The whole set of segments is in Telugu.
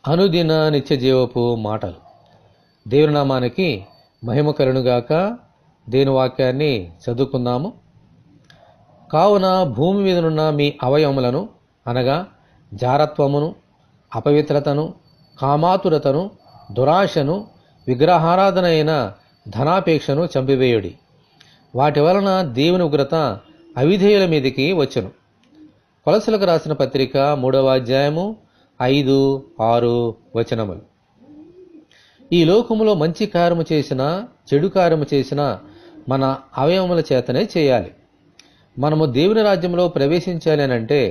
అనుదిన నిత్య జీవపు మాటలు. దేవుని నామానికి మహిమ కలుగునుగాక. దేవుని వాక్యాన్ని చదువుకుందాము. కావున భూమి మీదనున్న మీ అవయవములను అనగా జారత్వమును, అపవిత్రతను, కామాతురతను, దురాశను, విగ్రహారాధన అయిన ధనాపేక్షను చంపివేయుడి. వాటి వలన దేవుని ఉగ్రత అవిధేయుల మీదికి వచ్చును. కొలసలకు రాసిన పత్రిక 3వ అధ్యాయము 5, 6 వచనములు. ఈ లోకములో మంచి కార్యము చేసినా చెడు కార్యము చేసినా మన అవయవముల చేతనే చేయాలి. మనము దేవుని రాజ్యంలో ప్రవేశించాలి అనంటే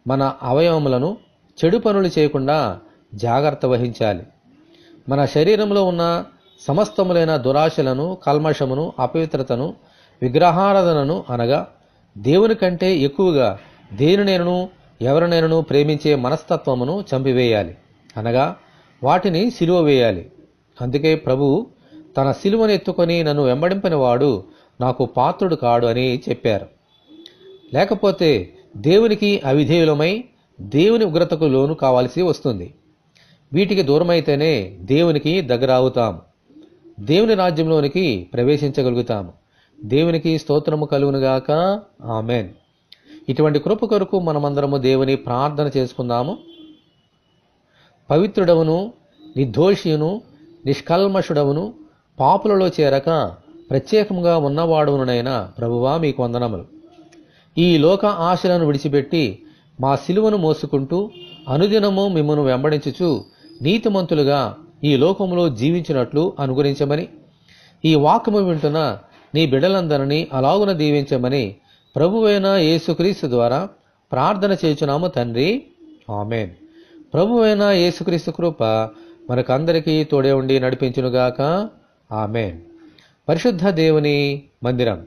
మన అవయవములను చెడు పనులు చేయకుండా జాగ్రత్త వహించాలి. మన శరీరంలో ఉన్న సమస్తములైన దురాశలను, కల్మషమును, అపవిత్రతను, విగ్రహారాధనను అనగా దేవుని కంటే ఎక్కువగా దేనినైనను ఎవరినైనను ప్రేమించే మనస్తత్వమును చంపివేయాలి, అనగా వాటిని సిలువ వేయాలి. అందుకే ప్రభువు తన సిలువను ఎత్తుకొని నన్ను వెంబడింపని వాడు నాకు పాత్రుడు కాడు అని చెప్పారు. లేకపోతే దేవునికి అవిధేయులమై దేవుని ఉగ్రతకు లోను కావాల్సి వస్తుంది. వీటికి దూరమైతేనే దేవునికి దగ్గర అవుతాము, దేవుని రాజ్యంలోనికి ప్రవేశించగలుగుతాము. దేవునికి స్తోత్రము కలుగునుగాక. ఆమెన్. ఇటువంటి కృప కొరకు మనమందరము దేవుని ప్రార్థన చేసుకుందాము. పవిత్రుడవును, నిర్దోషియును, నిష్కల్మషుడవును, పాపులలో చేరక ప్రత్యేకంగా ఉన్నవాడునైనా ప్రభువా మీకు వందనములు. ఈ లోక ఆశలను విడిచిపెట్టి మా సిలువను మోసుకుంటూ అనుదినము మిమ్మను వెంబడించుచు నీతిమంతులుగా ఈ లోకములో జీవించినట్లు అనుగ్రహించమని, ఈ వాక్యము వింటున్న నీ బిడ్డలందరినీ అలాగున దీవించమని ప్రభువైన యేసుక్రీస్తు ద్వారా ప్రార్థన చేయుచున్నాము తండ్రి. ఆమెన్. ప్రభువైన యేసుక్రీస్తు కృప మనకందరికీ తోడే ఉండి నడిపించునుగాక. ఆమెన్. పరిశుద్ధ దేవుని మందిరం.